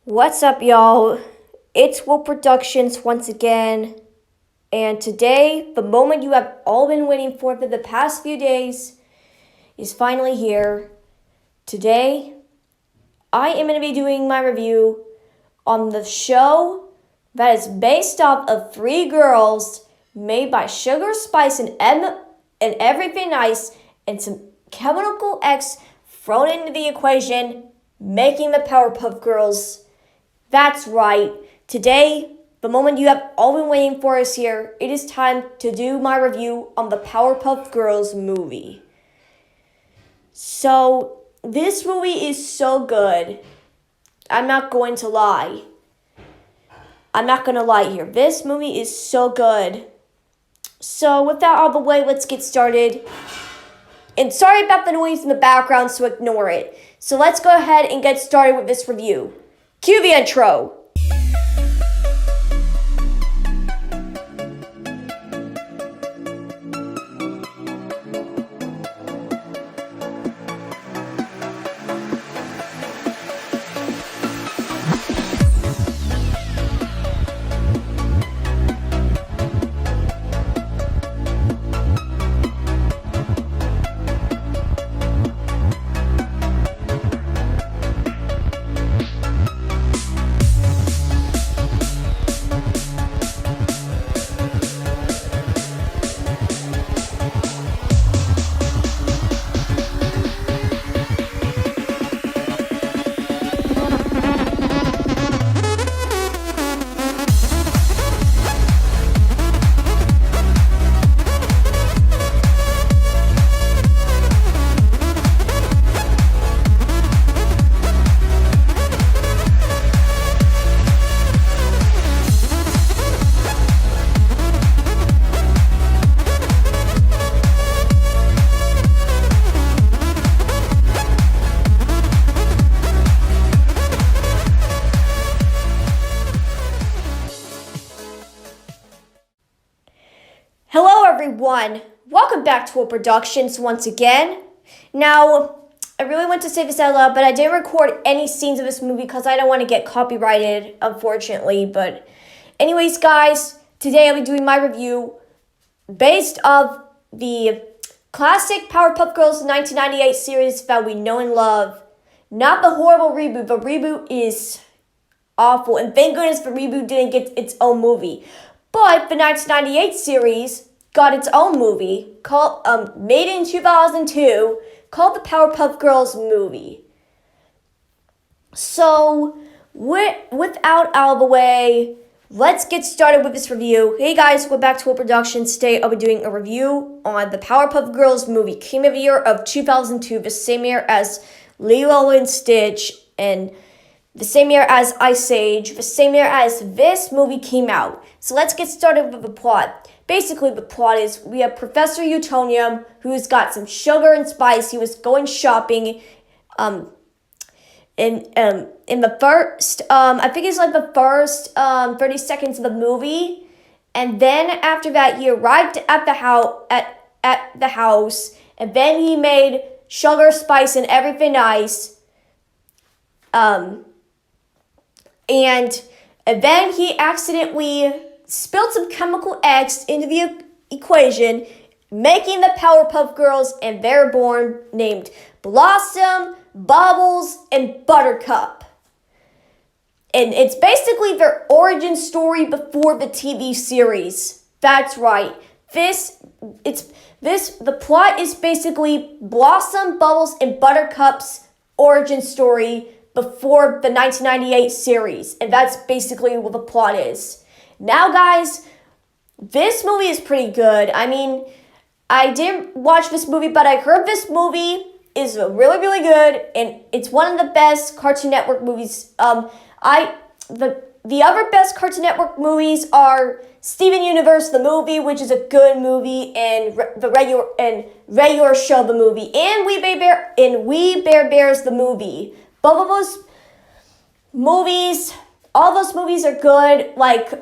What's up, y'all? It's Will Productions once again, and today, the moment you have all been waiting for the past few days is finally here. Today, I am going to be doing my review on the show that is based off of three girls made by Sugar, Spice, and Everything Nice, and some chemical X thrown into the equation, making the Powerpuff Girls. That's right. Today, the moment you have all been waiting for is here. It is time to do my review on the Powerpuff Girls movie. So, this movie is so good. I'm not going to lie. I'm not going to lie here. This movie is so good. So, with that out of the way, let's get started. And sorry about the noise in the background, so ignore it. So, let's go ahead and get started with this review. Cue the intro. Hello everyone, welcome back to Will Productions once again. Now, I really want to say this out loud, but I didn't record any scenes of this movie because I don't want to get copyrighted, unfortunately. But anyways, guys, today I'll be doing my review based off the classic Powerpuff Girls 1998 series that we know and love. Not the horrible reboot. The reboot is awful, and thank goodness the reboot didn't get its own movie. But the 1998 series got its own movie called made in 2002 called the Powerpuff Girls movie. So, without out of the way, let's get started with this review. Hey guys, welcome back to Will Productions. Today I'll be doing a review on the Powerpuff Girls movie. Came of the year of 2002, the same year as Lilo and Stitch, and the same year as Ice Age, the same year as this movie came out. So let's get started with the plot. Basically, the plot is we have Professor Utonium, who's got some sugar and spice. He was going shopping in the first, I think it's like the first 30 seconds of the movie. And then after that, he arrived at the house, and then he made sugar, spice, and everything nice. And then he accidentally spilled some chemical X into the equation, making the Powerpuff Girls, and they're born named Blossom, Bubbles, and Buttercup. And it's basically their origin story before the TV series. That's right. The plot is basically Blossom, Bubbles, and Buttercup's origin story before the 1998 series, and that's basically what the plot is. Now, guys, this movie is pretty good. I mean, I didn't watch this movie, but I heard this movie is really, really good, and it's one of the best Cartoon Network movies. The other best Cartoon Network movies are Steven Universe the movie, which is a good movie, and the regular show the movie, and We Bare Bears the movie. Both of those movies, all those movies are good, like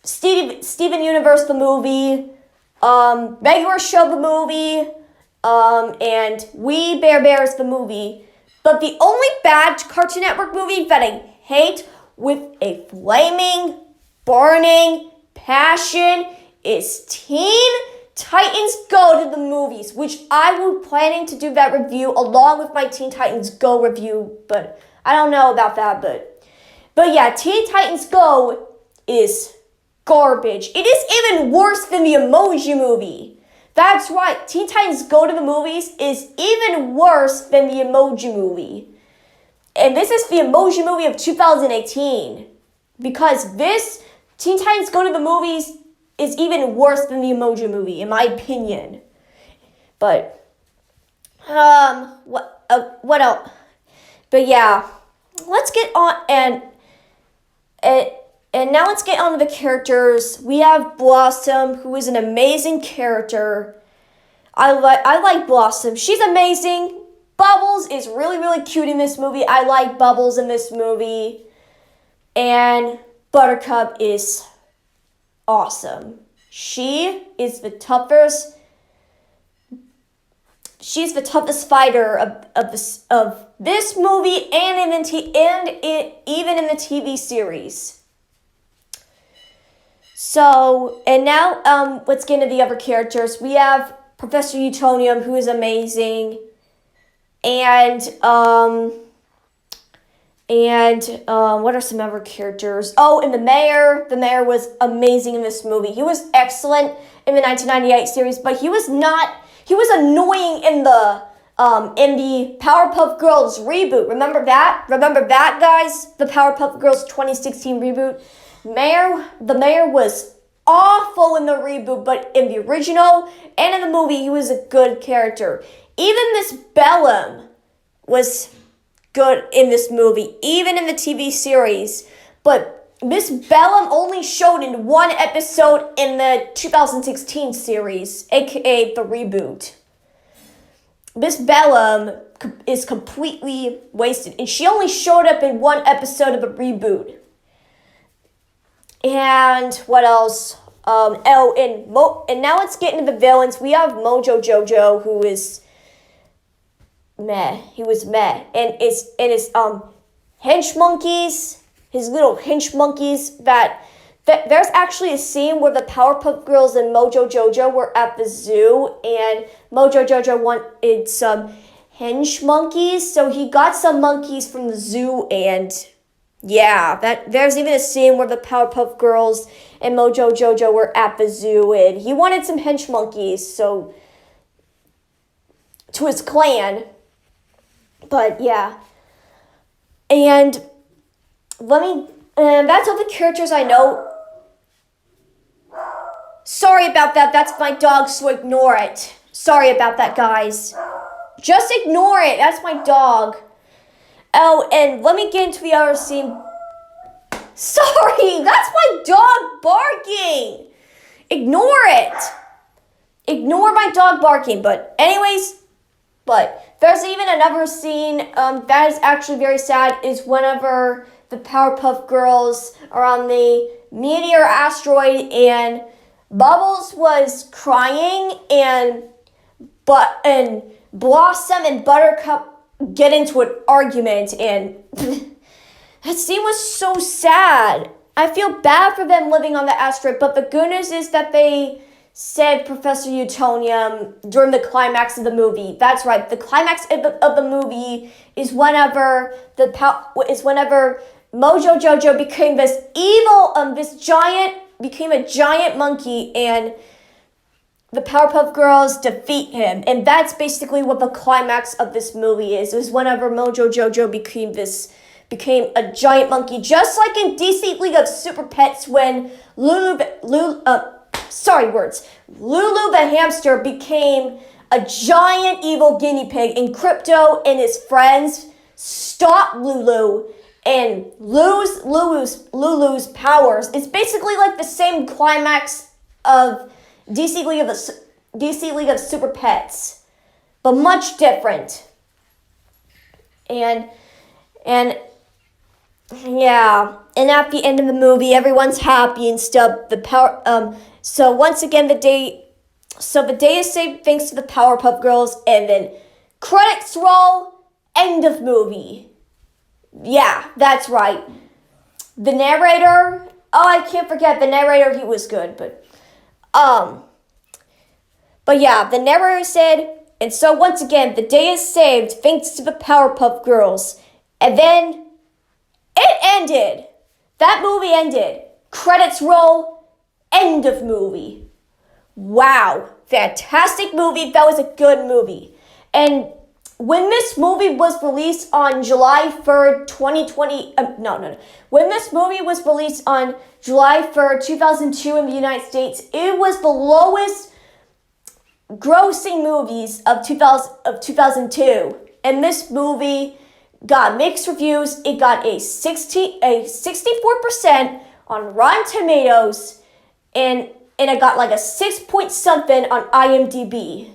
Steven Universe the movie, regular show the movie, and We Bare Bears the movie. But the only bad Cartoon Network movie that I hate with a flaming, burning passion is Teen Titans Go to the movies, which I will planning to do that review along with my Teen Titans Go review, but I don't know about that, but yeah, Teen Titans Go is garbage. It is even worse than the Emoji Movie. That's right, Teen Titans Go to the movies is even worse than the Emoji Movie. And this is the Emoji Movie of 2018. Because this Teen Titans Go to the movies is even worse than the Emoji Movie, in my opinion. But, what else? But yeah, let's get on, and now let's get on to the characters. We have Blossom, who is an amazing character. I like Blossom. She's amazing. Bubbles is really, really cute in this movie. I like Bubbles in this movie. And Buttercup is awesome. She's the toughest fighter of this movie and even in the TV series. So, and now let's get into the other characters. We have Professor Utonium, who is amazing. And what are some other characters? Oh, and the mayor. The mayor was amazing in this movie. He was excellent in the 1998 series, but he was annoying in the Powerpuff Girls reboot. Remember that? Remember that, guys? The Powerpuff Girls 2016 reboot. The mayor was awful in the reboot, but in the original and in the movie, he was a good character. Even Miss Bellum was good in this movie, even in the TV series. But Miss Bellum only showed in one episode in the 2016 series, aka the reboot. Miss Bellum is completely wasted, and she only showed up in one episode of the reboot. And what else? And now let's get into the villains. We have Mojo Jojo, who is meh. He was meh. And his hench monkeys, his little hench monkeys, that there's actually a scene where the Powerpuff Girls and Mojo Jojo were at the zoo, and Mojo Jojo wanted some hench monkeys, so he got some monkeys from the zoo, and yeah, there's even a scene where the Powerpuff Girls and Mojo Jojo were at the zoo, and he wanted some hench monkeys, so to his clan. But yeah, and that's all the characters I know. Sorry about that. That's my dog, so ignore it. Sorry about that, guys. Just ignore it. That's my dog. Oh, and let me get into the other scene. Sorry, that's my dog barking. Ignore it. Ignore my dog barking. But anyways, there's even another scene that is actually very sad, is whenever the Powerpuff Girls are on the meteor asteroid and Bubbles was crying and Blossom and Buttercup get into an argument, and that scene was so sad. I feel bad for them living on the asteroid, but the good news is that they saved Professor Utonium during the climax of the movie. That's right, the climax of the movie is whenever Mojo Jojo became this evil, became a giant monkey, and the Powerpuff Girls defeat him. And that's basically what the climax of this movie is. It was whenever Mojo Jojo became a giant monkey, just like in DC League of Super Pets when Lulu the hamster became a giant evil guinea pig, and Crypto and his friends stopped Lulu and lose Lulu's powers. It's basically like the same climax of DC League of Super Pets, but much different. And yeah, and at the end of the movie, everyone's happy and stuff. So once again, the day is saved thanks to the Powerpuff Girls, and then credits roll, end of movie. Yeah, that's right. The narrator, oh, I can't forget the narrator, he was good, but yeah, the narrator said, and so once again, the day is saved thanks to the Powerpuff Girls. And then it ended. That movie ended. Credits roll, end of movie. Wow, fantastic movie. That was a good movie. And when this movie was released on July 3rd, 2020, when this movie was released on July 3rd, 2002 in the United States, it was the lowest grossing movies of 2002. And this movie got mixed reviews. It got a 64% on Rotten Tomatoes, and it got like a 6 point something on IMDb.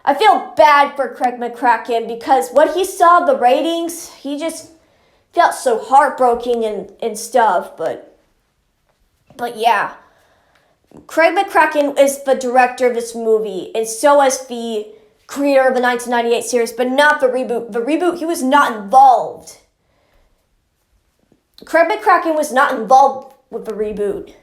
I feel bad for Craig McCracken because when he saw the ratings, he just felt so heartbroken and stuff. But yeah, Craig McCracken is the director of this movie, and so is the creator of the 1998 series, but not the reboot. The reboot, he was not involved. Craig McCracken was not involved with the reboot.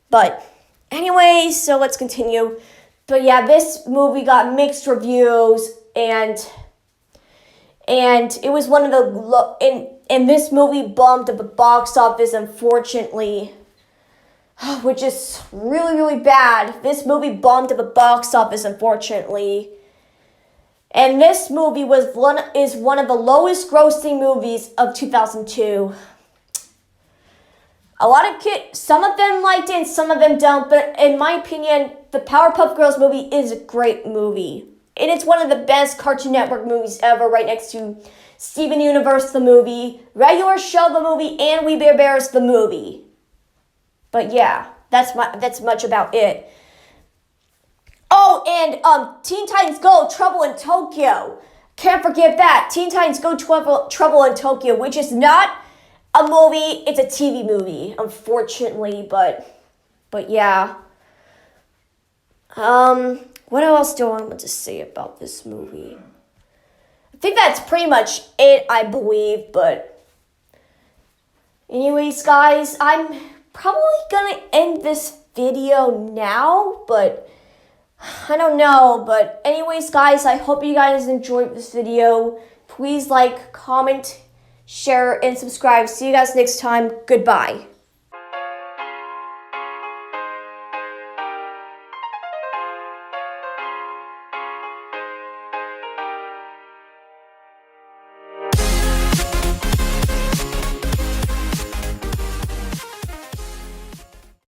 But anyways, so let's continue. But yeah, this movie got mixed reviews, and it was one of the and this movie bombed at the box office, unfortunately, which is really, really bad. This movie bombed at the box office, unfortunately. And this movie is one of the lowest grossing movies of 2002. A lot of some of them liked it and some of them don't, but in my opinion, the Powerpuff Girls movie is a great movie. And it's one of the best Cartoon Network movies ever, right next to Steven Universe the movie, Regular Show the movie, and We Bare Bears the movie. But yeah, that's much about it. Oh, and Teen Titans Go! Trouble in Tokyo. Can't forget that. Teen Titans Go! Trouble in Tokyo, which is not a movie, it's a TV movie, unfortunately, but yeah. What else do I want to say about this movie? I think that's pretty much it, I believe, but anyways, guys, I'm probably gonna end this video now, but I don't know. But anyways, guys, I hope you guys enjoyed this video. Please like, comment, share, and subscribe. See you guys next time. Goodbye.